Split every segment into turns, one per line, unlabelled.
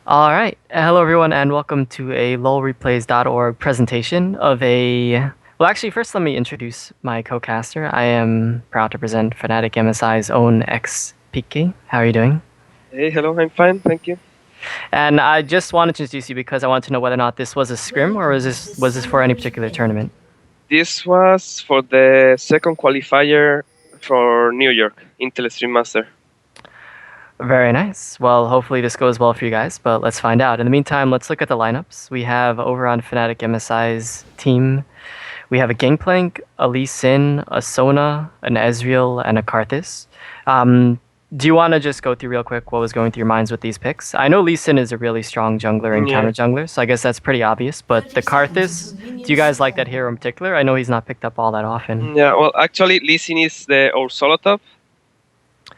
All right. Hello, everyone, and welcome to a lolreplays.org presentation of a. Well, actually, first, let me introduce my co-caster. I am proud to present Fnatic MSI's own Xpeke. How are you doing?
Hey, hello, I'm fine, thank you.
And I just wanted to introduce you because I want to know whether or not this was a scrim or was this for any particular tournament?
This was for the second qualifier for New York, Intel Stream Master.
Very nice. Well, hopefully this goes well for you guys, but let's find out. In the meantime, let's look at the lineups. We have over on Fnatic MSI's team. We have a Gangplank, a Lee Sin, a Sona, an Ezreal, and a Karthus. Do you want to just go through real quick what was going through your minds with these picks? I know Lee Sin is a really strong jungler and
Yeah,
counter jungler, so I guess that's pretty obvious. But the Karthus, do you guys like that hero in particular? I know he's not picked up all that often.
yeah. Well, actually, Lee Sin is our solo top.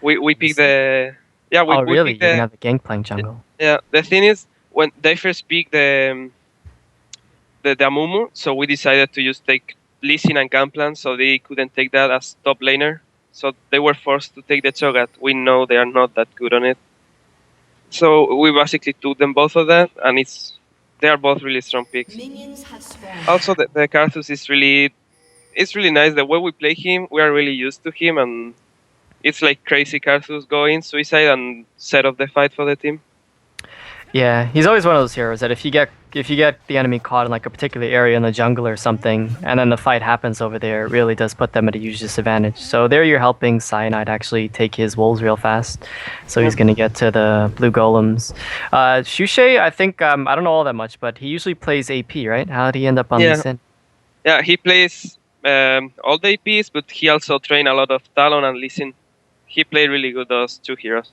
We
Lee
pick
Sin?
the yeah
Oh,
we
really?
pick
You're gonna
the
have a Gangplank jungle.
yeah. The thing is, when they first picked the Amumu, so we decided to just take Lee Sin and Gunplan, so they couldn't take that as top laner. So they were forced to take the Cho'Gath. We know they are not that good on it. So we basically took them both of that, and they are both really strong picks. Also, the Karthus is really nice. The way we play him, we are really used to him, and it's like crazy Karthus going suicide and set up the fight for the team.
Yeah, he's always one of those heroes that if you get the enemy caught in like a particular area in the jungle or something, and then the fight happens over there, it really does put them at a huge disadvantage. So there you're helping Cyanide actually take his wolves real fast, so
Yeah,
he's gonna get to the blue golems. Shushay, I think I don't know all that much, but he usually plays AP, right? How did he end up on Lee
yeah,
Sin?
yeah. He plays all the APs, but he also trained a lot of Talon and Lee Sin. He played really good those two heroes.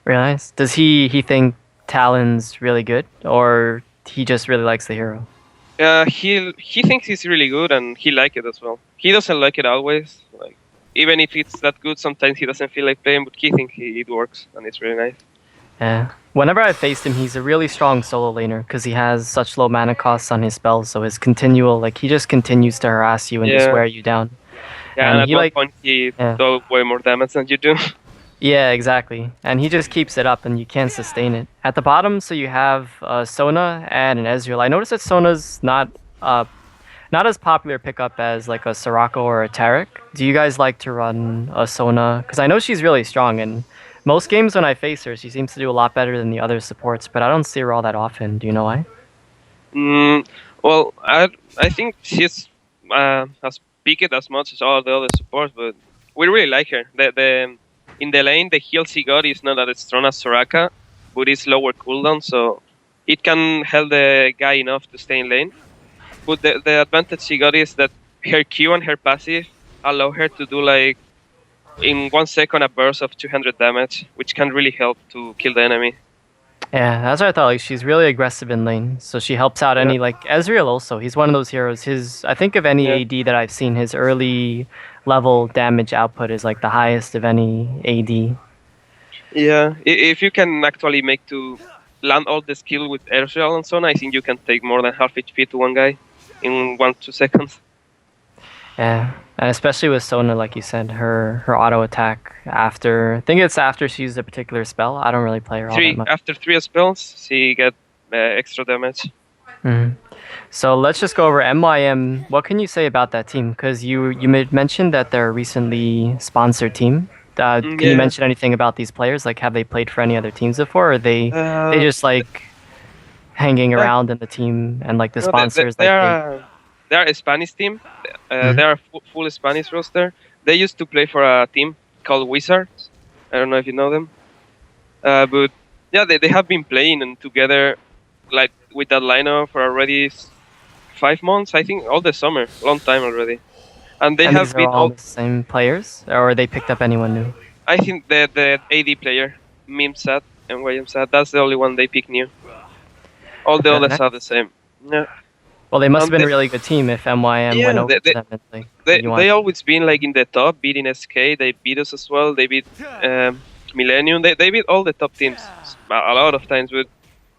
Real nice. Does he think Talon's really good, or he just really likes the hero?
He thinks he's really good, and he like it as well. He doesn't like it always. Like even if it's that good, sometimes he doesn't feel like playing, but he thinks it works, and it's really nice.
Yeah. Whenever I've faced him, he's a really strong solo laner because he has such low mana costs on his spells. So his continual, like, he just continues to harass you and just
Yeah,
wear you down.
yeah, and
And
at
he,
one
like,
point he
yeah,
does way more damage than you do.
yeah, exactly. And he just keeps it up and you can't sustain it. At the bottom, so you have Sona and an Ezreal. I noticed that Sona's not as popular pickup as like a Soraka or a Taric. Do you guys like to run a Sona? Because I know she's really strong, and most games when I face her, she seems to do a lot better than the other supports, but I don't see her all that often. Do you know why?
mm, well, I think she's has peaked as much as all the other supports, but we really like her. The in the lane, the heal she got is not that strong as Soraka, but it's lower cooldown, so it can help the guy enough to stay in lane. But the advantage she got is that her Q and her passive allow her to do like in 1 second a burst of 200 damage, which can really help to kill the enemy.
Yeah, that's what I thought. Like she's really aggressive in lane, so she helps out
Yeah,
any like Ezreal also. He's one of those heroes. His I think of any
yeah,
AD that I've seen, his early level damage output is like the highest of any AD.
yeah. If you can actually make to land all the skill with Airshell and so on, I think you can take more than half HP to one guy in 1-2 seconds.
Yeah, and especially with Sona, like you said, her auto attack after I think it's after she used a particular spell. I don't really play her all that
Three
much.
after three spells, she get extra damage.
Mhm. So let's just go over MYM. What can you say about that team? Because you mentioned that they're a recently sponsored team. Can you
Yeah.
mention anything about these players? Like, have they played for any other teams before, or are they
Uh,
just like hanging
yeah.
around in the team and like the
No,
sponsors like they?
they are a Spanish team.
Mhm.
They are a full Spanish roster. They used to play for a team called Wizards. I don't know if you know them. But yeah, they have been playing and together like with that lineup for already 5 months. I think all the summer, long time already. And they
And
have
these are
been
all
all.
the same players, or they picked up anyone new?
I think the AD player, MYM Sat and YM Sat, that's the only one they pick new. All the
Really
others are the
nice.
same. Yeah.
Well, they must have
And
been a really good team if MYM went
yeah,
over to them and like you
they
want.
always been like in the top, beating SK. They beat us as well. They beat Millennium. They beat all the top teams a lot of times. But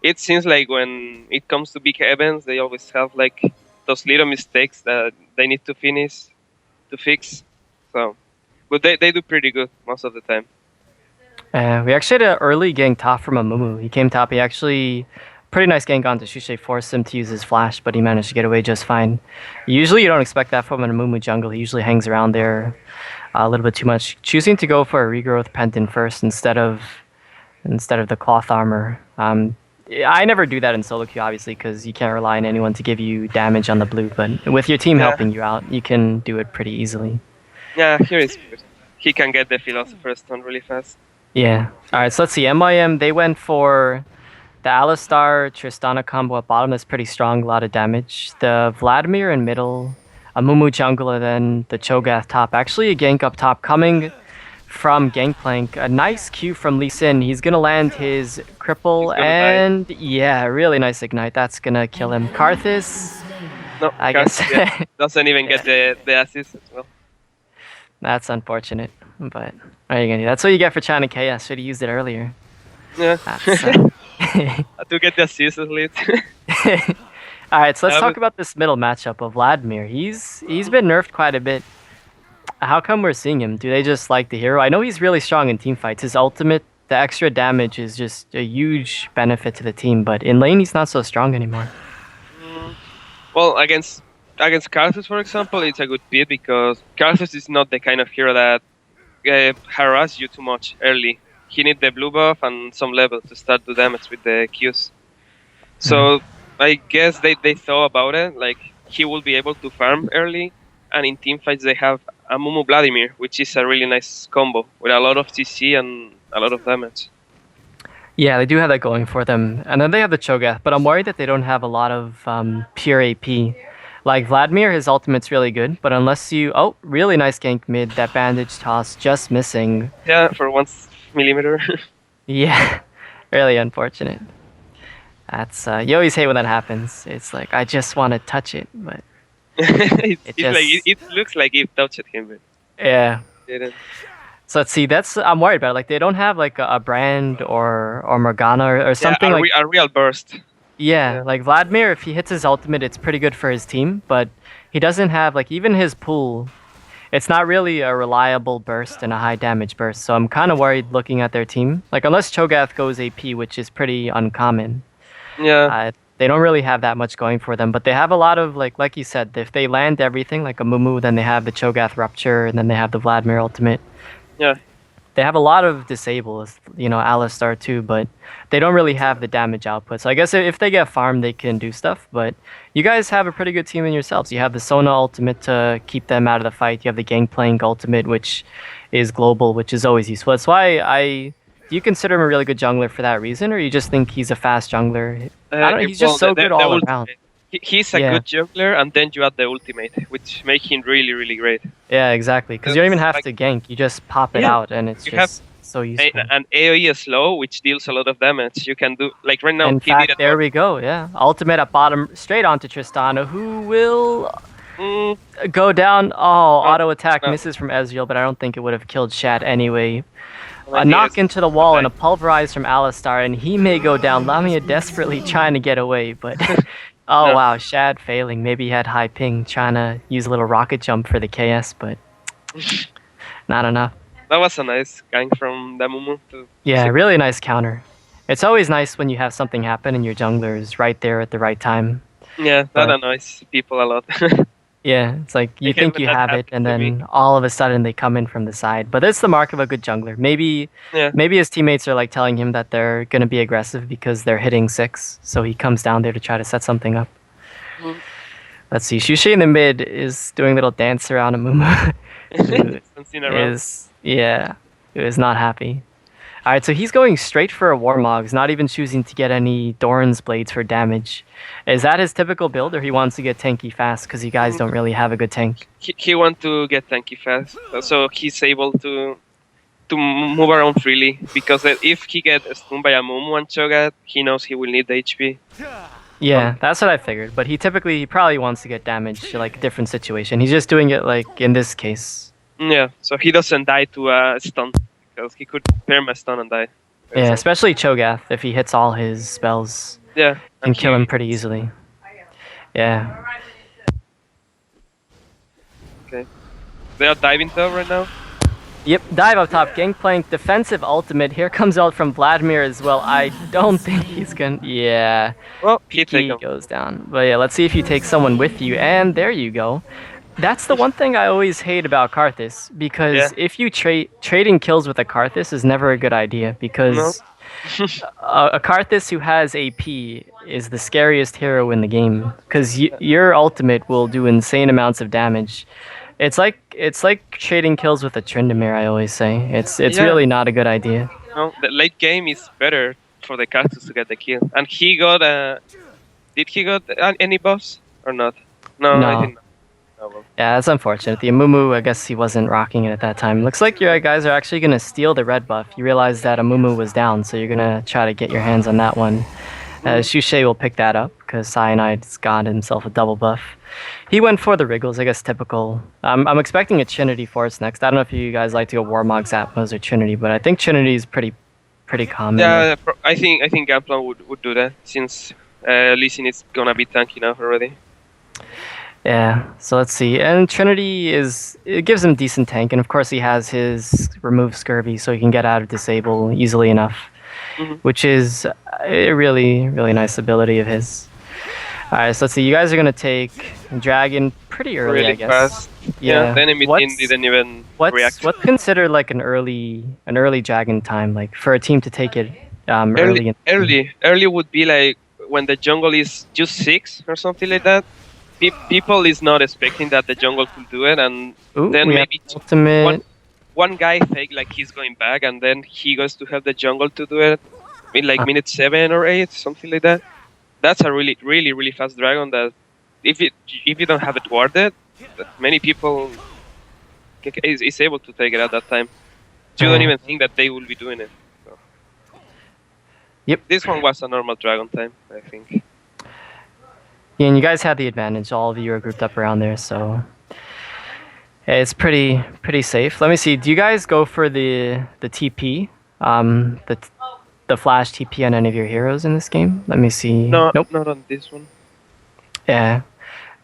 it seems like when it comes to big events, they always have like those little mistakes that they need to fix. So, but they do pretty good most of the time.
We actually had an early gank top from a Mumu. He came top. He actually pretty nice gank onto Shushei, forced him to use his flash, but he managed to get away just fine. Usually you don't expect that from a Mumu jungle. He usually hangs around there a little bit too much, choosing to go for a regrowth pendant first instead of the cloth armor. I never do that in solo queue, obviously, because you can't rely on anyone to give you damage on the blue. But with your team
Yeah,
helping you out, you can do it pretty easily.
yeah, here is good. He can get the Philosopher's Stone really fast.
Yeah. All right. So let's see. MYM, they went for the Alistar Tristana combo at bottom. That's pretty strong. A lot of damage. The Vladimir in middle, a Mumu jungle, and then the Cho'Gath top. Actually, a gank up top coming from Gangplank. A nice Q from Lee Sin. He's gonna land his cripple,
He's gonna die.
and yeah, really nice ignite. That's gonna kill him. Karthus,
No,
I
can't,
guess.
yeah, doesn't even get the assist as well.
That's unfortunate, but what are you gonna do? That's what you get for trying to KS. Should have used it earlier.
Yeah.
That's.
To get the assist at least.
All right, so let's
Yeah,
talk
but-
about this middle matchup of Vladimir. He's been nerfed quite a bit. How come we're seeing him? Do they just like the hero? I know he's really strong in team fights. His ultimate, the extra damage is just a huge benefit to the team, but in lane he's not so strong anymore.
Well, against Karthus, for example, it's a good pick because Karthus is not the kind of hero that harass you too much early. He needs the blue buff and some level to start to damage with the Qs. So I guess they thought about it, like he will be able to farm early, and in team fights they have a Mumu Vladimir, which is a really nice combo with a lot of CC and a lot of damage.
Yeah, they do have that going for them. And then they have the Cho'Gath, but I'm worried that they don't have a lot of pure AP. Like Vladimir, his ultimate's really good, but unless you... Oh, really nice gank mid, that bandage toss just missing.
Yeah, for 1 millimeter.
Yeah, really unfortunate. That's you always hate when that happens. It's like, I just want to touch it, but
It looks like it touched him, but
yeah.
didn't.
So let's see. I'm worried about it. Like they don't have like a brand or Morgana or something like.
A real burst.
Yeah, like Vladimir, if he hits his ultimate, it's pretty good for his team. But he doesn't have like even his pool. It's not really a reliable burst and a high damage burst. So I'm kind of worried looking at their team. Like unless Cho'Gath goes AP, which is pretty uncommon.
Yeah.
They don't really have that much going for them, but they have a lot of like you said, if they land everything like a Mumu, then they have the Cho'Gath Rupture, and then they have the Vladimir ultimate.
Yeah.
They have a lot of disables, Alistar too, but they don't really have the damage output. So I guess if they get farmed, they can do stuff. But you guys have a pretty good team in yourselves. You have the Sona ultimate to keep them out of the fight. You have the Gangplank ultimate, which is global, which is always useful. That's why do you consider him a really good jungler for that reason, or you just think he's a fast jungler? I don't know, he's just so good all around.
He's a good jungler, and then you add the ultimate, which make him really, really great.
Yeah, exactly. Because you don't even have to gank; you just pop it out, and it's just so useful.
An AOE is slow, which deals a lot of damage. You can do like right now.
In fact, there we go. Yeah, ultimate at bottom, straight onto Tristana, who will go down. Oh, auto attack misses from Ezreal, but I don't think it would have killed Shad anyway. A knock into the wall and a pulverize from Alistar, and he may go down. Lamia desperately trying to get away, but oh wow, Shad failing. Maybe he had high ping, trying to use a little rocket jump for the KS, but not enough.
That was a nice gang from Damumu.
Yeah, really nice counter. It's always nice when you have something happen and your jungler is right there at the right time.
Yeah, that annoys people a lot.
Yeah, it's like you think you have it, and then all of a sudden they come in from the side. But that's the mark of a good jungler. Maybe his teammates are like telling him that they're going to be aggressive because they're hitting 6, so he comes down there to try to set something up. Let's see, Shushi in the mid is doing a little dance around Amumu. Who is not happy. Alright, so he's going straight for a Warmogs, not even choosing to get any Doran's Blades for damage. Is that his typical build, or he wants to get tanky fast because you guys don't really have a good tank?
He wants to get tanky fast, so he's able to move around freely, because if he gets stunned by a Mumu and Cho'Gath, he knows he will need the HP.
Yeah, that's what I figured, but he probably wants to get damage, like a different situation. He's just doing it like in this case.
Yeah, so he doesn't die to a stun, because he could perma-stun and die.
Yeah, especially Cho'Gath, if he hits all his spells.
Yeah.
Can kill him pretty easily. Yeah.
Okay. They are diving top right now.
Yep, dive up top, gangplank, defensive ultimate. Here comes out from Vladimir as well. I don't think he's gonna. Yeah,
Well, he take
Peaky
him.
goes down. But yeah, let's see if you take someone with you. And there you go. That's the one thing I always hate about Karthus,
Yeah.
because if you trading kills with a Karthus is never a good idea,
No.
because a Karthus who has AP is the scariest hero in the game, because your ultimate will do insane amounts of damage. It's like trading kills with a Tryndamere, I always say. It's
Yeah.
really not a good idea.
No. The late game is better for the cactus to get the kill. And he got Did he got any buffs or not? No, I
No.
think not. Oh, well.
Yeah, that's unfortunate. The Amumu, I guess he wasn't rocking it at that time. Looks like you guys are actually going to steal the red buff. You realize that Amumu was down, so you're going to try to get your hands on that one. Shushay will pick that up, because Cyanide's got himself a double buff. He went for the Wriggles, I guess typical. I'm expecting a Trinity Force next. I don't know if you guys like to go Warmog, Zapdos, or Trinity, but I think Trinity is pretty common.
Yeah, I think Gamplan would do that since Lee Sin is gonna be tanky now already.
Yeah, so let's see. And Trinity it gives him decent tank, and of course he has his remove scurvy, so he can get out of disable easily enough, which is a really, really nice ability of his. Alright, so let's see. You guys are gonna take Dragon pretty early,
Really
I guess.
fast. Yeah, the enemy team didn't even react.
What's considered like an early Dragon time, like for a team to take it early?
Early would be like when the jungle is just 6 or something like that. People is not expecting that the jungle could do it, and
Ooh,
then
we
maybe
have ultimate.
one guy fake like he's going back, and then he goes to help the jungle to do it in like minute 7 or 8, something like that. That's a really, really, really fast dragon that if you don't have it warded, many people is able to take it at that time. You don't even think that they will be doing it. So.
Yep.
This one was a normal dragon time, I think.
Yeah, and you guys had the advantage. All of you are grouped up around there, so yeah, it's pretty safe. Let me see. Do you guys go for the TP, the flash TP on any of your heroes in this game? Let me see.
No,
Nope.
not on this one.
Yeah,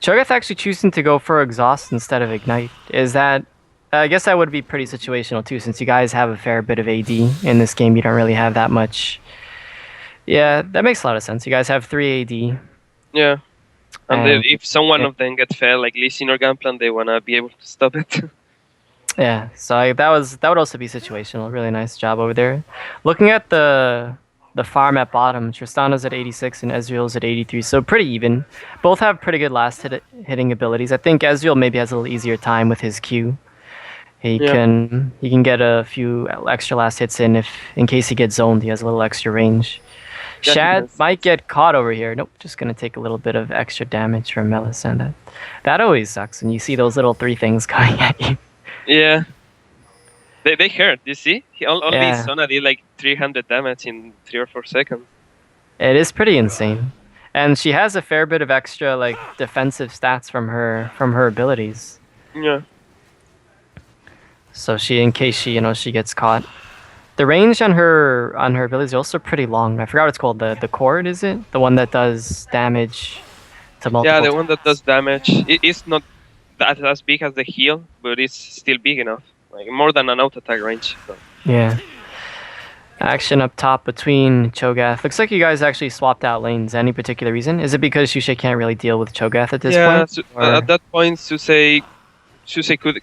Cho'Gath actually choosing to go for exhaust instead of ignite. Is that? I guess that would be pretty situational too, since you guys have a fair bit of AD in this game. You don't really have that much. Yeah, that makes a lot of sense. You guys have 3 AD.
Yeah. And if someone of them gets fed, like Lee Sin or Gunplan, they wanna be able to stop it.
Yeah, so that would also be situational. Really nice job over there. Looking at the farm at bottom, Tristana's at 86 and Ezreal's at 83, so pretty even. Both have pretty good hitting abilities. I think Ezreal maybe has a little easier time with his Q. He can get a few extra last hits in case he gets zoned. He has a little extra range. Shad might get caught over here. Nope, just gonna take a little bit of extra damage from Melisandre. That always sucks when you see those little 3 things coming at you.
Yeah. They hurt, you see? Only Sona did like 300 damage in 3 or 4 seconds.
It is pretty insane. And she has a fair bit of extra like defensive stats from her abilities.
Yeah.
So in case she gets caught. The range on her abilities is also pretty long. I forgot what it's called. The cord, is it? The one that does damage to multiple.
Yeah, the one that does damage. It's not that as big as the heal, but it's still big enough. Like more than an auto attack range. So.
Yeah. Action up top between Cho'Gath. Looks like you guys actually swapped out lanes. Any particular reason? Is it because Shushay can't really deal with Cho'Gath at this point?
Yeah, at that point, Shushay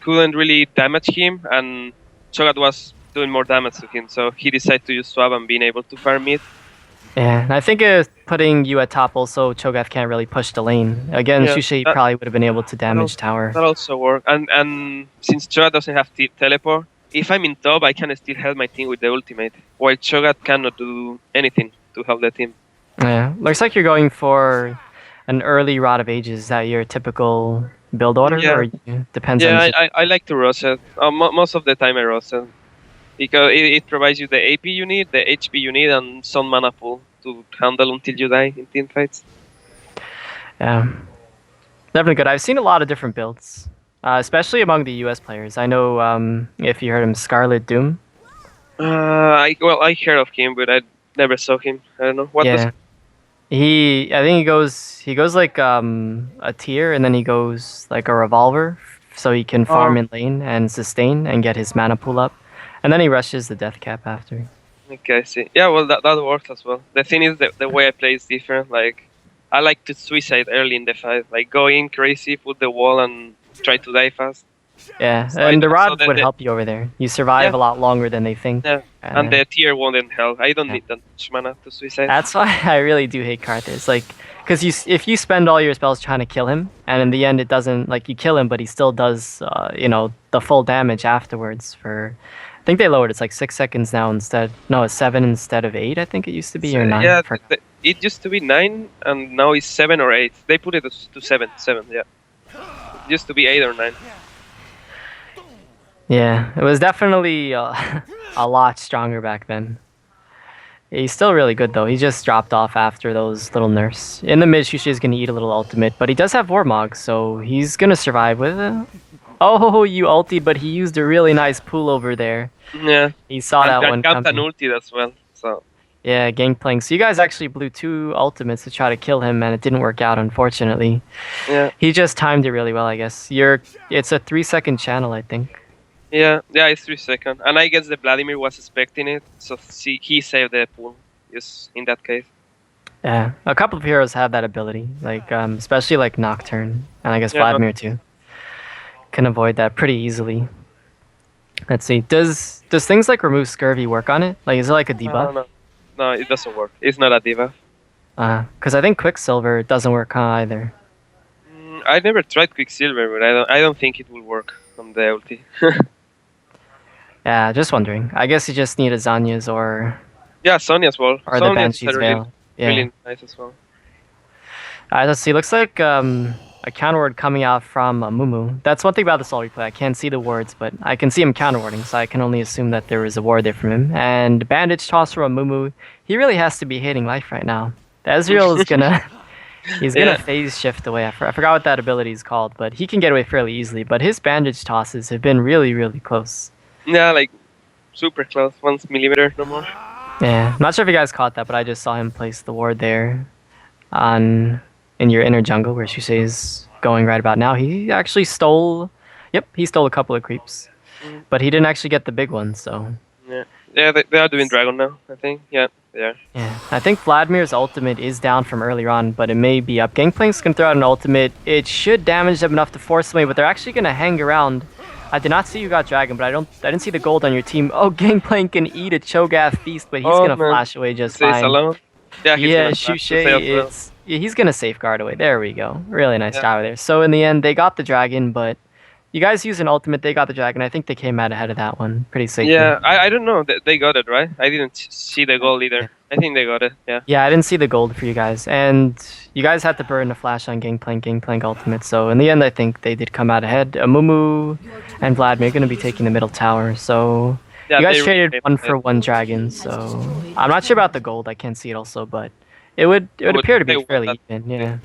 couldn't really damage him, and Cho'Gath was doing more damage to him, so he decided to use swap and being able to farm mid.
Yeah, and I think putting you at top also, Cho'Gath can't really push the lane. Again, Shushay probably would have been able to damage tower.
That also worked, and since Cho'Gath doesn't have teleport, if I'm in top, I can still help my team with the ultimate, while Cho'Gath cannot do anything to help the team.
Yeah, looks like you're going for an early Rod of Ages. Is that your typical build order?
Yeah.
Or depends on...
Yeah, I like to roset. Most of the time I roset. Because it provides you the AP you need, the HP you need, and some mana pool to handle until you die in team fights.
Yeah, definitely good. I've seen a lot of different builds, especially among the US players. I know if you heard him, Scarlet Doom.
I heard of him, but I never saw him. I don't know what.
Yeah, I think he goes like a tier, and then he goes like a revolver so he can farm in lane and sustain and get his mana pool up. And then he rushes the death cap after.
Okay, I see. Yeah, well, that works as well. The thing is, the way I play is different. Like, I like to suicide early in the fight. Like, go in crazy, put the wall, and try to die fast.
Yeah,
So
and the
so
rod would help you over there. You survive
yeah,
a lot longer than they think.
yeah. And the tier won't help. I don't
Yeah.
need that much mana to suicide.
That's why I really do hate Karthus. Like, because if you spend all your spells trying to kill him, and in the end it doesn't, like, you kill him, but he still does, the full damage afterwards for, I think they lowered it's like 6 seconds now instead, no, it's 7 instead of 8, I think it used to be, or 9.
Yeah, it used to be 9, and now it's 7 or 8. They put it to 7, yeah. It used to be 8 or 9.
Yeah, it was definitely a lot stronger back then. He's still really good though. He just dropped off after those little nerfs. In the mid, Shusha is gonna eat a little ultimate, but he does have Warmog, so he's gonna survive with it. Oh, you ultied, but he used a really nice pool over there.
Yeah.
He saw that one
got an
coming.
ulti as well, so...
Yeah, Gangplank. So you guys actually blew 2 ultimates to try to kill him, and it didn't work out, unfortunately.
Yeah.
He just timed it really well, I guess. It's a 3-second channel, I think.
Yeah, it's 3 seconds. And I guess the Vladimir was expecting it, so he saved the pool, just in that case.
Yeah, a couple of heroes have that ability, like especially like Nocturne, and I guess Vladimir too. Can avoid that pretty easily. Let's see. Does things like remove scurvy work on it? Like, is it like a debuff?
No, it doesn't work. It's not a debuff.
Because I think Quicksilver doesn't work on either.
I never tried Quicksilver, but I don't think it will work on the ulti.
Yeah, just wondering. I guess you just need a Zanya's or...
Yeah, Sonya as well.
Or
Sonya's
the Banshee's Veil. Yeah.
Really nice as well.
Alright, let's see. Looks like a counterward coming out from Mumu. That's one thing about this all replay. I can't see the wards, but I can see him counterwarding, so I can only assume that there was a ward there from him. And Bandage Toss from Mumu. He really has to be hating life right now. Ezreal is gonna... He's gonna phase shift away. I forgot what that ability is called, but he can get away fairly easily. But his bandage tosses have been really, really close.
Yeah, like super close. 1 millimeter, no more.
Yeah, not sure if you guys caught that, but I just saw him place the ward there in your inner jungle where Shusei is going right about now. He actually stole... Yep, he stole a couple of creeps. But he didn't actually get the big one, so...
Yeah, they are doing Dragon now, I think. Yeah, they are.
Yeah, I think Vladimir's ultimate is down from earlier on, but it may be up. Gangplank's gonna throw out an ultimate. It should damage them enough to force them away, but they're actually gonna hang around. I did not see you got Dragon, but I didn't see the gold on your team. Oh, Gangplank can eat a Cho'Gath feast, but he's gonna flash away just fine.
Alone. Yeah,
Shusei, he's gonna safeguard away. There we go. Really nice job there. So in the end, they got the Dragon, but you guys used an ultimate, they got the Dragon. I think they came out ahead of that one pretty safely.
Yeah, I don't know. They got it, right? I didn't see the gold either. I think they got it, yeah.
Yeah, I didn't see the gold for you guys. And you guys had to burn a flash on Gangplank ultimate. So in the end, I think they did come out ahead. Mumu and Vladimir are going to be taking the middle tower. So you guys traded 1-for-1 dragons. So I'm not sure about the gold. I can't see it also, but it would appear to be fairly even. Yeah.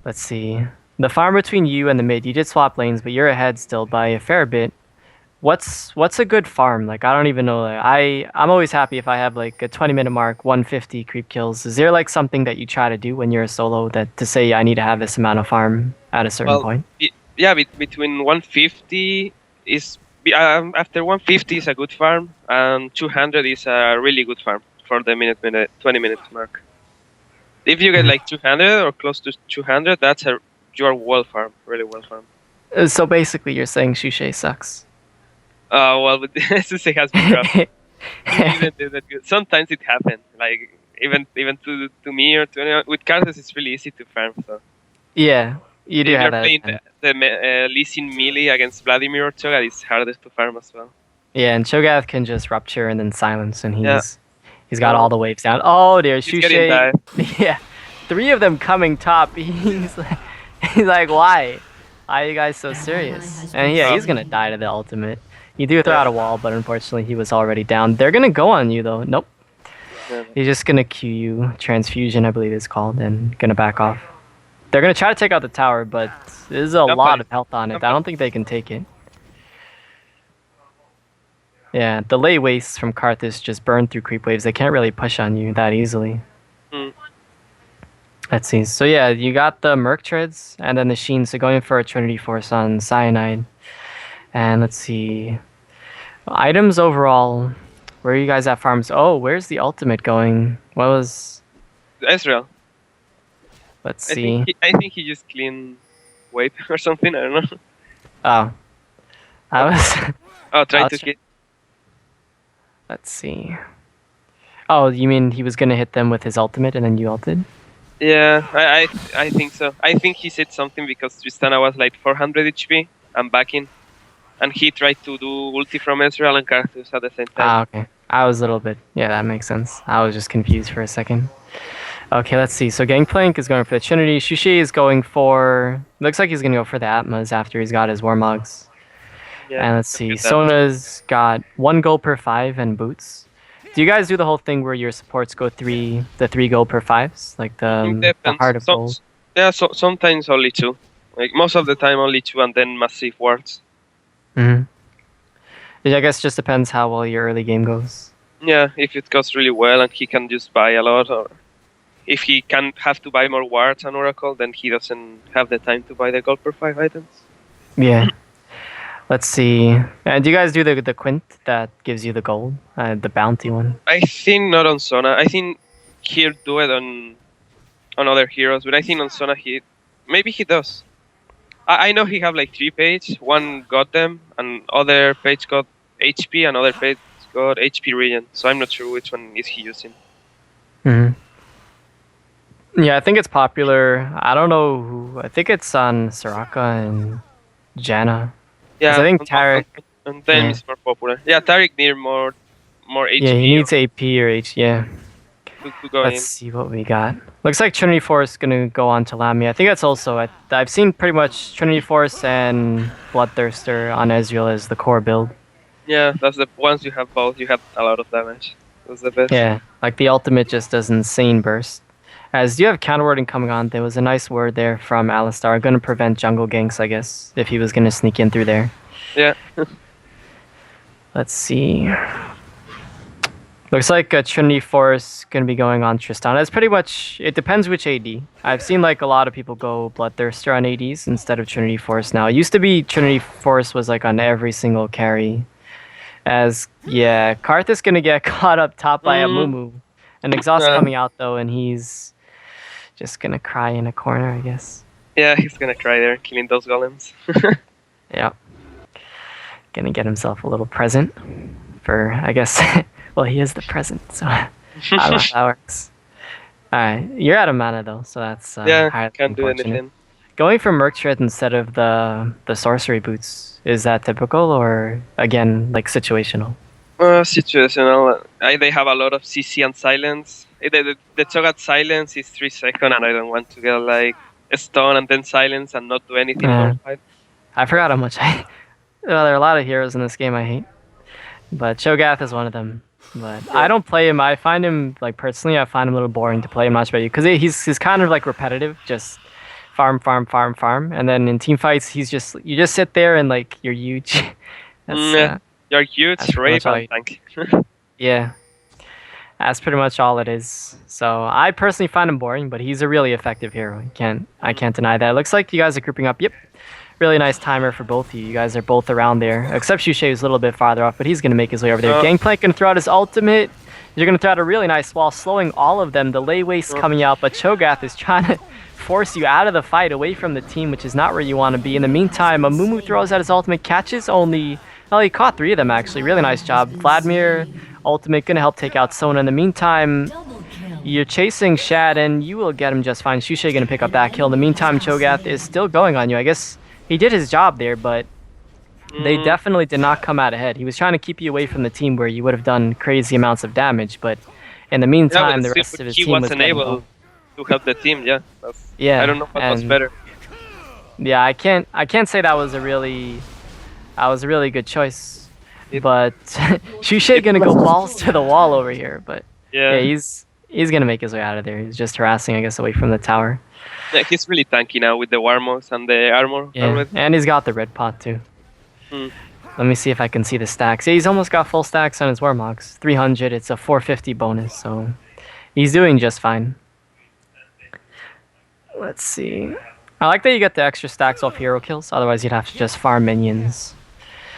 Let's see. The farm between you and the mid, you did swap lanes, but you're ahead still by a fair bit. What's a good farm? Like, I don't even know. Like, I'm always happy if I have like a 20-minute mark, 150 creep kills. Is there like something that you try to do when you're a solo that to say I need to have this amount of farm at a certain point?
Between 150 is after 150 is a good farm, and 200 is a really good farm for the 20 minutes mark. If you get like 200 or close to 200, you're well farm, really well farm.
So basically, you're saying Shusei sucks.
Well, Shusei has been rough. Sometimes it happens. Like even to me or to anyone. With Karthus, it's really easy to farm. So
yeah, you do have that.
If you're playing the Lee Sin melee against Vladimir or Cho'Gath, it's harder to farm as well.
Yeah, and Cho'Gath can just rupture and then silence, and he's got all the waves down. Oh dear, Shusei. Yeah, 3 of them coming top. He's like, why? Why are you guys so serious? And yeah, he's gonna die to the ultimate. You do throw out a wall, but unfortunately he was already down. They're gonna go on you though. Nope. He's just gonna Q you. Transfusion, I believe it's called, and gonna back off. They're gonna try to take out the tower, but there's a lot of health on it. I don't think they can take it. Yeah, the lay wastes from Karthus just burn through creep waves. They can't really push on you that easily. Let's see. So yeah, you got the Merc Treads and then the Sheen. So going for a Trinity Force on Cyanide. And let's see. Items overall. Where are you guys at farms? Oh, where's the ultimate going? What was...
Ezreal.
Let's see.
I think he just clean weight or something. I don't know.
Oh. I was...
Oh,
I
try
was
to hit.
Let's see. Oh, you mean he was gonna hit them with his ultimate and then you ulted?
Yeah, I think so. I think he said something because Tristana was like 400 HP and backing, and he tried to do ulti from Ezreal and Carthus at the same time.
Ah, okay. I was a little bit... Yeah, that makes sense. I was just confused for a second. Okay, let's see. So Gangplank is going for the Trinity. Shushi is going for... Looks like he's gonna go for the Atmas after he's got his Warmogs.
Yeah,
And let's see.
get that.
Sona's got 1 gold per 5 and boots. Do you guys do the whole thing where your supports go 3 gold per 5s? Like the
Depends.
heart of gold?
Yeah, so sometimes only 2. Like most of the time only 2, and then massive wards.
Mm-hmm. I guess it just depends how well your early game goes.
Yeah, if it goes really well and he can just buy a lot, or if he can have to buy more wards and Oracle, then he doesn't have the time to buy the gold per 5 items.
Yeah. Let's see. Do you guys do the quint that gives you the gold? The bounty one?
I think not on Sona. I think he'll do it on other heroes, but I think on Sona maybe he does. I know he have like 3 page. One got them, and other page got HP, and other page got HP regen. So I'm not sure which one is he using.
Mm-hmm. Yeah, I think it's popular. I don't know who. I think it's on Soraka and Janna.
Yeah,
I think Taric.
And then it's more popular. Yeah, Taric need more HP.
Yeah, he needs AP or H. Yeah.
To go
Let's see what we got. Looks like Trinity Force is gonna go on to Lamia. I think that's also... I've seen pretty much Trinity Force and Bloodthirster on Ezreal as the core build.
Yeah, that's the... Once you have both, you have a lot of damage. That's the best.
Yeah, like the ultimate just does insane burst. As do you have counterwording coming on? There was a nice word there from Alistar. Gonna prevent jungle ganks, I guess, if he was gonna sneak in through there.
Yeah.
Let's see. Looks like a Trinity Force gonna be going on Tristana. It's pretty much... It depends which AD. I've seen like a lot of people go Bloodthirster on ADs instead of Trinity Force now. It used to be Trinity Force was like on every single carry. As, yeah, Karth is gonna get caught up top by a Mumu. And Exhaust coming out though, and he's just gonna cry in a corner, I guess.
Yeah, he's gonna cry there, killing those golems.
Yeah. Gonna get himself a little present for, I guess... Well, he is the present, so I don't know how that works. Alright, you're out of mana though, so that's
yeah, can't do anything.
Going for Merc Tread instead of the sorcery boots, is that typical or again like situational?
Situational. They have a lot of CC and silence. The Cho'Gath silence is 3 seconds, and I don't want to get like a stun and then silence and not do anything for fight.
I forgot how much I... Well, there are a lot of heroes in this game I hate, but Cho'Gath is one of them. But yeah. I don't play him. I find him, like, personally, I find him a little boring to play him much better because he's kind of like repetitive, just farm, and then in team fights you just sit there and like you're huge.
You're huge, Rave and tank.
Yeah, that's pretty much all it is. So I personally find him boring, but he's a really effective hero. I can't deny that. It looks like you guys are grouping up. Yep. Really nice timer for both of you. You guys are both around there. Except Shushei is a little bit farther off, but he's going to make his way over there. Gangplank going to throw out his ultimate. You're going to throw out a really nice wall, slowing all of them. The lay waste coming out, but Cho'Gath is trying to force you out of the fight, away from the team, which is not where you want to be. In the meantime, Amumu throws out his ultimate, catches only... Well, he caught 3 of them, actually. Really nice job. Vladimir, ultimate, going to help take out Sona. In the meantime... You're chasing Shad, and you will get him just fine. Shushei going to pick up that kill. In the meantime, Cho'Gath is still going on you. I guess he did his job there, but they definitely did not come out ahead. He was trying to keep you away from the team where you would have done crazy amounts of damage, but in the meantime, the rest of his team was
wasn't able to help the team. Yeah, I don't know what was better.
Yeah, I can't say that was a really good choice. But Shushei gonna go balls to the wall over here. But yeah, he's gonna make his way out of there. He's just harassing, I guess, away from the tower.
Yeah, he's really tanky now with the Warmogs and the armor.
Yeah, and he's got the red pot too. Let me see if I can see the stacks. Yeah, he's almost got full stacks on his Warmogs. 300, it's a 450 bonus, so he's doing just fine. Let's see. I like that you get the extra stacks off hero kills. Otherwise, you'd have to just farm minions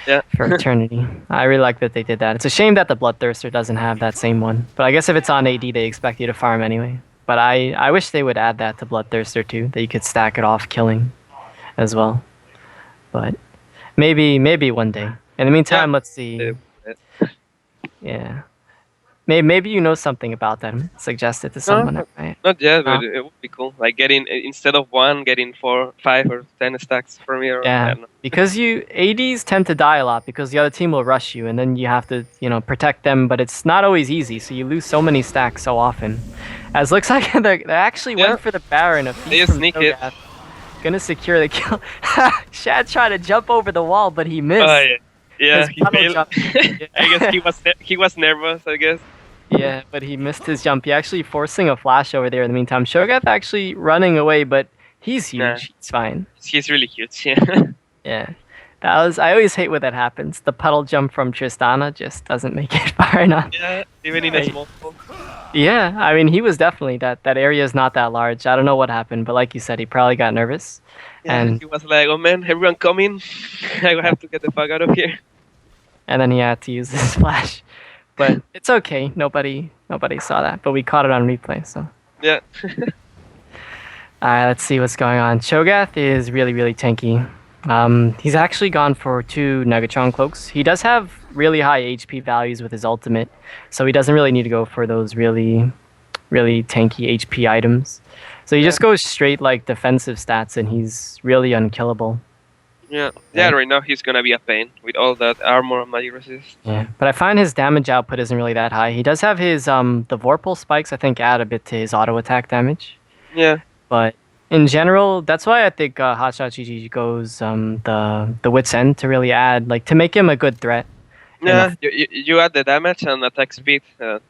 Yeah.
for eternity. I really like that they did that. It's a shame that the Bloodthirster doesn't have that same one. But I guess if it's on AD, they expect you to farm anyway. But I wish they would add that to Bloodthirster too, that you could stack it off killing as well. But maybe one day. In the meantime, let's see. Yeah. Maybe you know something about them. Suggest it to someone.
No,
Right?
not yet,
No?
but it would be cool. Like getting instead of one, getting 4, 5, or 10 stacks for me. Or I
Yeah,
don't know.
because you ADs tend to die a lot because the other team will rush you, and then you have to protect them. But it's not always easy, so you lose so many stacks so often. As looks like they actually went for the Baron.
They just sneak it.
Gonna secure the kill. Shad tried to jump over the wall, but he missed.
Oh yeah, he failed.
Yeah.
I guess he was nervous. I guess.
Yeah, but he missed his jump. He actually forcing a flash over there in the meantime. Shogath actually running away, but he's huge.
Nah.
He's fine.
He's really huge. Yeah.
Yeah. I always hate when that happens. The puddle jump from Tristana just doesn't make it far enough.
Yeah, even in a small pool.
Yeah, I mean, he was definitely that area is not that large. I don't know what happened, but like you said, he probably got nervous.
Yeah,
and
he was like, "Oh man, everyone coming! I have to get the fuck out of here."
And then he had to use his flash. But it's okay. Nobody saw that, but we caught it on replay, so.
Yeah.
Alright, let's see what's going on. Cho'Gath is really, really tanky. He's actually gone for 2 Negatron cloaks. He does have really high HP values with his ultimate, so he doesn't really need to go for those really, really tanky HP items. So he just goes straight like defensive stats, and he's really unkillable.
Yeah. Right now he's gonna be a pain with all that armor and magic resist.
Yeah, but I find his damage output isn't really that high. He does have his the Vorpal spikes. I think add a bit to his auto attack damage.
Yeah.
But in general, that's why I think Hotshot GG goes the Wit's End to really add, like, to make him a good threat.
Yeah, you add the damage and attack speed. So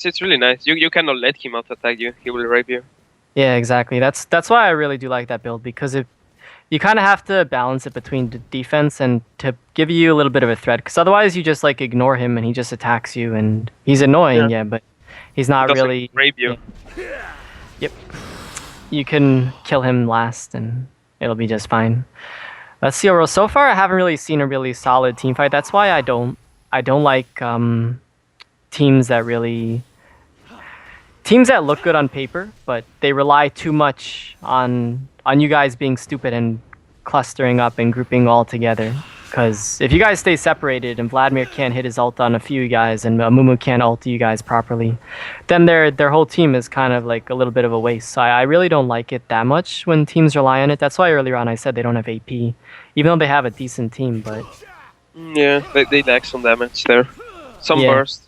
it's really nice. You cannot let him out attack you. He will rape you.
Yeah, exactly. That's why I really do like that build, because you kind of have to balance it between the defense and to give you a little bit of a threat, because otherwise you just like ignore him and he just attacks you and he's annoying, but he's not really
rape you.
Yeah. Yep. You can kill him last and it'll be just fine. Let's see overall. So far I haven't really seen a really solid team fight. That's why I don't like teams that look good on paper, but they rely too much on you guys being stupid and clustering up and grouping all together. Because if you guys stay separated and Vladimir can't hit his ult on a few guys and Mumu can't ult you guys properly, then their whole team is kind of like a little bit of a waste. So I really don't like it that much when teams rely on it. That's why earlier on I said they don't have AP, even though they have a decent team. But
yeah, they lack some damage there, some burst.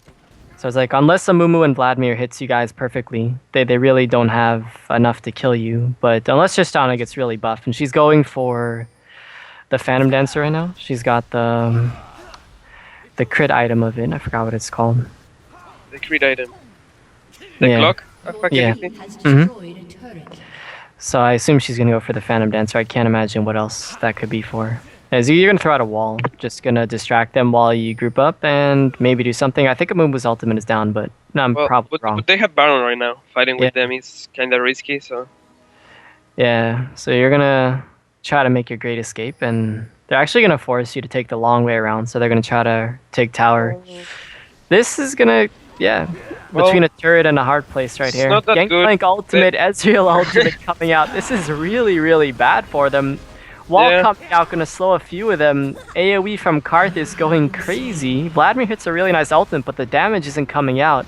So it's like, unless a Mumu and Vladimir hits you guys perfectly, they really don't have enough to kill you. But unless Tristana gets really buff, and she's going for the Phantom Dancer right now. She's got the crit item of it. I forgot what it's called.
The crit item. The clock?
Yeah. So I assume she's gonna go for the Phantom Dancer. I can't imagine what else that could be for. You're gonna throw out a wall, just gonna distract them while you group up and maybe do something. I think Amuba's ultimate is down, but no, I'm probably wrong.
But they have Baron right now. Fighting with them is kind of risky, so.
Yeah, so you're gonna try to make your great escape, and they're actually gonna force you to take the long way around. So they're gonna try to take tower. This is gonna, between a turret and a hard place right here. Gangplank ultimate, Ezreal ultimate coming out. This is really, really bad for them. Wall coming out, gonna slow a few of them. AoE from Karth is going crazy. Vladimir hits a really nice ultimate, but the damage isn't coming out.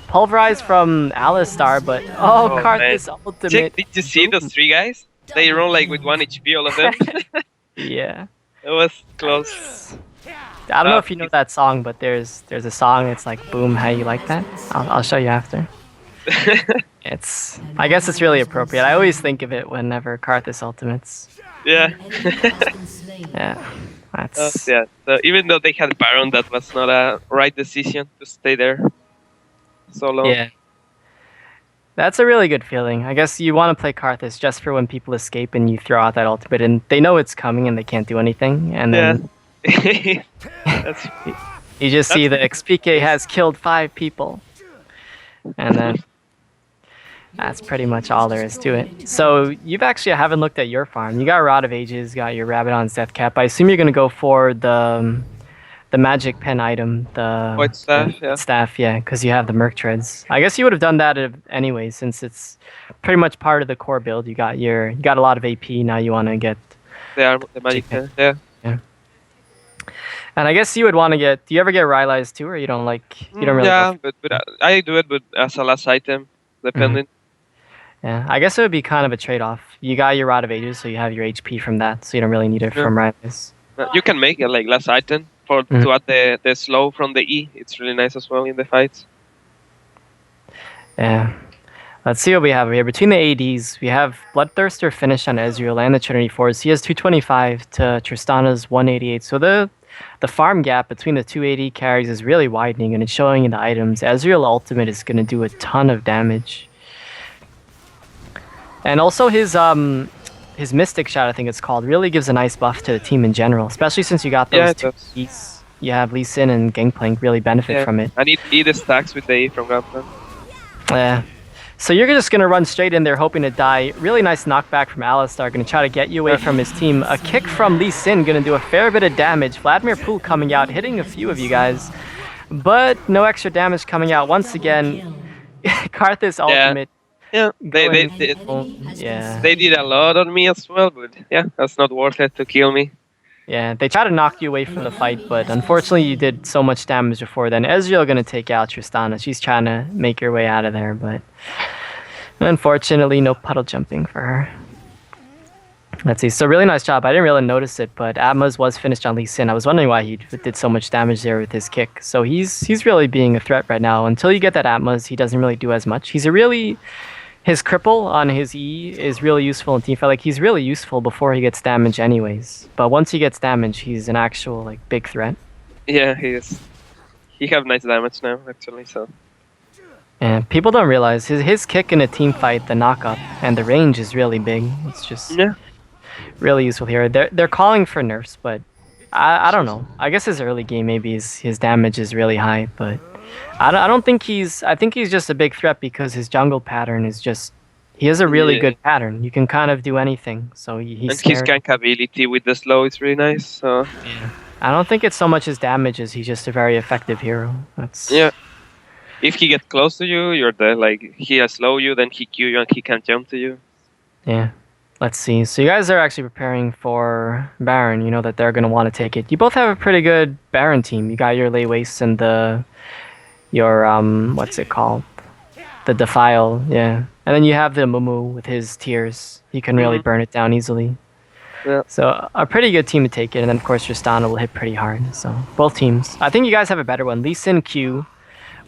Pulverized from Alistar, but Karth's ultimate.
Did you see those 3 guys? They run like with 1 HP, all of them.
Yeah.
It was close.
I don't know if you know that song, but there's a song. It's like "Boom, how you like that?" I'll show you after. I guess it's really appropriate. I always think of it whenever Karthus ultimates.
Yeah.
Yeah.
So even though they had Baron, that was not a right decision to stay there so long.
Yeah. That's a really good feeling. I guess you want to play Karthus just for when people escape and you throw out that ultimate and they know it's coming and they can't do anything. And then you just see the Xpeke has killed 5 people. And then That's pretty much all there is to it. So you've actually I haven't looked at your farm. You got Rod of Ages, got your Rabadon's Death Cap. I assume you're gonna go for the magic pen item,
White
the
staff, yeah.
staff, yeah, because you have the Merc Treads. I guess you would have done that anyway, since it's pretty much part of the core build. You got a lot of AP. Now you want to get
The magic pen, yeah.
yeah. And I guess you would want to get. Do you ever get Rylai's too, or you don't like? You don't really.
Yeah, but I do it, but as a last item, depending.
Yeah, I guess it would be kind of a trade-off. You got your Rod of Ages, so you have your HP from that, so you don't really need it from Rylai's.
You can make it like last item to add the slow from the E. It's really nice as well in the fights.
Yeah. Let's see what we have here. Between the ADs, we have Bloodthirster finished on Ezreal and the Trinity Force. He has 225 to Tristana's 188. So the farm gap between the two AD carries is really widening, and it's showing in the items. Ezreal Ultimate is going to do a ton of damage. And also his Mystic Shot, I think it's called, really gives a nice buff to the team in general, especially since you got those two E's. You have Lee Sin and Gangplank really benefit from it.
And it stacks with the E from Gangplank.
Yeah. So you're just going to run straight in there hoping to die. Really nice knockback from Alistar, going to try to get you away from his team. A kick from Lee Sin, going to do a fair bit of damage. Vladimir Poole coming out, hitting a few of you guys. But no extra damage coming out once again. Karthus Ultimate.
Yeah, they did a lot on me as well, but yeah, that's not worth it to kill me.
Yeah, they try to knock you away from the fight, but unfortunately you did so much damage before then. Ezreal gonna take out Tristana. She's trying to make her way out of there, but unfortunately no puddle jumping for her. Let's see, so really nice job. I didn't really notice it, but Atma's was finished on Lee Sin. I was wondering why he did so much damage there with his kick. So he's really being a threat right now. Until you get that Atma's, he doesn't really do as much. His cripple on his E is really useful in teamfight. Like, he's really useful before he gets damage anyways. But once he gets damage, he's an actual, like, big threat.
Yeah, he is. He have nice damage now, actually, so...
And people don't realize his kick in a team fight, the knock-up, and the range is really big. It's just really useful here. They're calling for nerfs, but I don't know. I guess his early game, maybe his damage is really high, but... I don't think I think he's just a big threat because his jungle pattern is just... He has a really good pattern. You can kind of do anything, so he's
And his gank ability with the slow is really nice, so...
Yeah. I don't think it's so much his damage as he's just a very effective hero. That's...
Yeah. If he gets close to you, you're dead. Like, he'll slow you, then he Q you, and he can jump to you.
Yeah. Let's see. So you guys are actually preparing for Baron. You know that they're going to want to take it. You both have a pretty good Baron team. You got your Lay Waste and your what's it called? The Defile, yeah. And then you have the Mumu with his tears. He can really burn it down easily.
Yeah.
So a pretty good team to take it, and then of course Tristana will hit pretty hard. So both teams. I think you guys have a better one. Lee Sin Q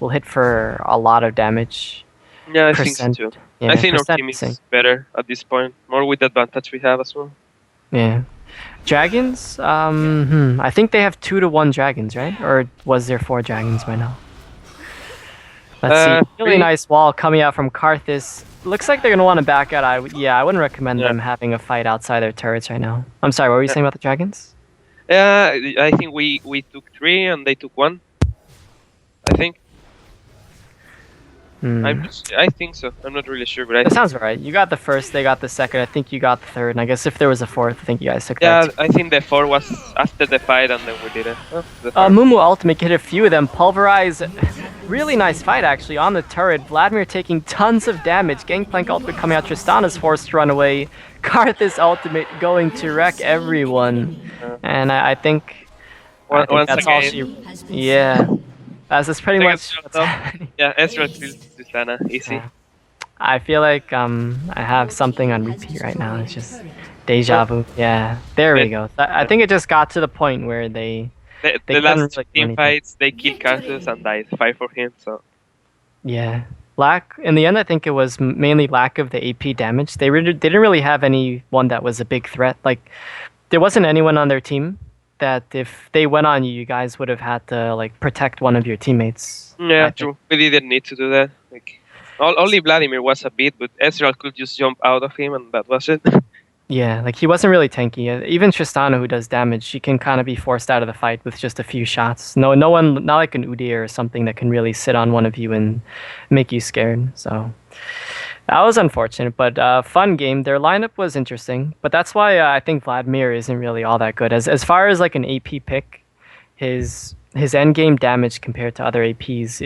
will hit for a lot of damage.
Yeah, I think so too.
Yeah,
I think our team is better at this point, more with the advantage we have as well.
Yeah. Dragons? I think they have 2-1 dragons, right? Or was there 4 dragons by now? Let's see. Really nice wall coming out from Karthus. Looks like they're going to want to back out. I wouldn't recommend them having a fight outside their turrets right now. I'm sorry, what were you saying about the dragons?
Yeah, I think we took 3 and they took 1. I think. I think so. I'm not really sure, but
that sounds right. You got the first, they got the second. I think you got the third, and I guess if there was a fourth, I think you guys took that.
Yeah, I think the 4 was after the fight, and then we did it.
Mumu Ultimate hit a few of them. Pulverize. Really nice fight, actually, on the turret. Vladimir taking tons of damage. Gangplank Ultimate coming out. Tristana's forced to run away. Karthus Ultimate going to wreck everyone. And I think that's all she... Yeah. That's pretty much what's happening.
Yeah, Ezra kills Tristana, easy.
Yeah. I feel like I have something on repeat right now. It's just deja vu. Yeah, there we go. I think it just got to the point where the
last team fights, they kill Karthus and died. 5 for him, so...
Yeah. In the end, I think it was mainly lack of the AP damage. They didn't really have anyone that was a big threat. Like, there wasn't anyone on their team that if they went on you, you guys would have had to like protect one of your teammates.
Yeah, true. We didn't need to do that. Like, only Vladimir was a bit, but Ezreal could just jump out of him, and that was it.
Yeah, like he wasn't really tanky. Even Tristana, who does damage, she can kind of be forced out of the fight with just a few shots. No one, not like an Udyr or something that can really sit on one of you and make you scared. So That was unfortunate, but fun game. Their lineup was interesting, but that's why I think Vladimir isn't really all that good. As far as like an AP pick, his end game damage compared to other APs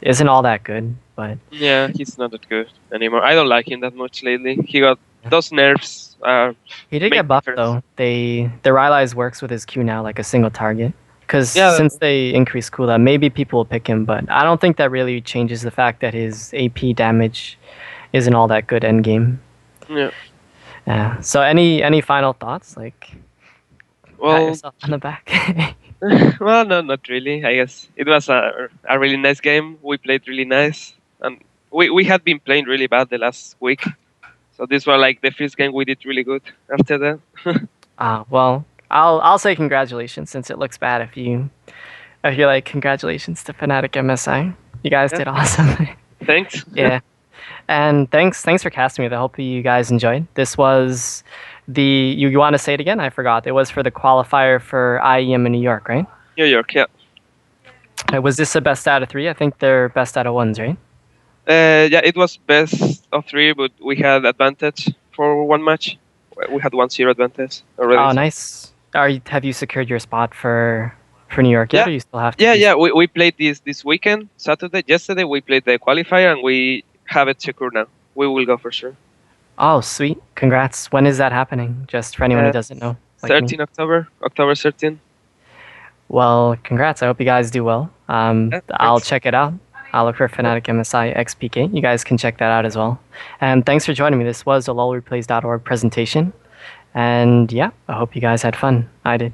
isn't all that good. But
Yeah, he's not that good anymore. I don't like him that much lately. He got those nerfs.
he did
Make
get buffed
difference.
though. The Rylai's works with his Q now like a single target. Because
Yeah,
since they increased cooldown, maybe people will pick him, but I don't think that really changes the fact that his AP damage isn't all that good end game.
yeah.
Yeah. So any final thoughts? Like pat
Well,
yourself on the back.
well, no, not really. I guess it was a really nice game. We played really nice, and we had been playing really bad the last week. So this was like the first game we did really good. After that,
Well, I'll say congratulations since it looks bad if you're like congratulations to Fnatic MSI. You guys
yeah,
did awesome.
thanks.
Yeah. And thanks for casting me. I hope you guys enjoyed. This was you want to say it again? I forgot. It was for the qualifier for IEM in New York, right?
New York, yeah.
Was this a best out of 3? I think they're best out of 1s, right?
Yeah, it was best of 3, but we had advantage for one match. We had 1-0 advantage already.
Oh,
So.
nice. Have you secured your spot for New York yet,
Yeah,
or you still have to?
yeah. We played this weekend, Saturday. Yesterday we played the qualifier, and we have it secure now. We will go for sure.
Oh, sweet. Congrats. When is that happening? Just for anyone who
Uh,
doesn't know, like me.
13 October 13.
Well, congrats. I hope you guys do well.
Yeah,
I'll
thanks.
check it out. I'll look for Fnatic MSI Xpeke. You guys can check that out as well. And thanks for joining me. This was a lolreplays.org presentation. And yeah, I hope you guys had fun. I did.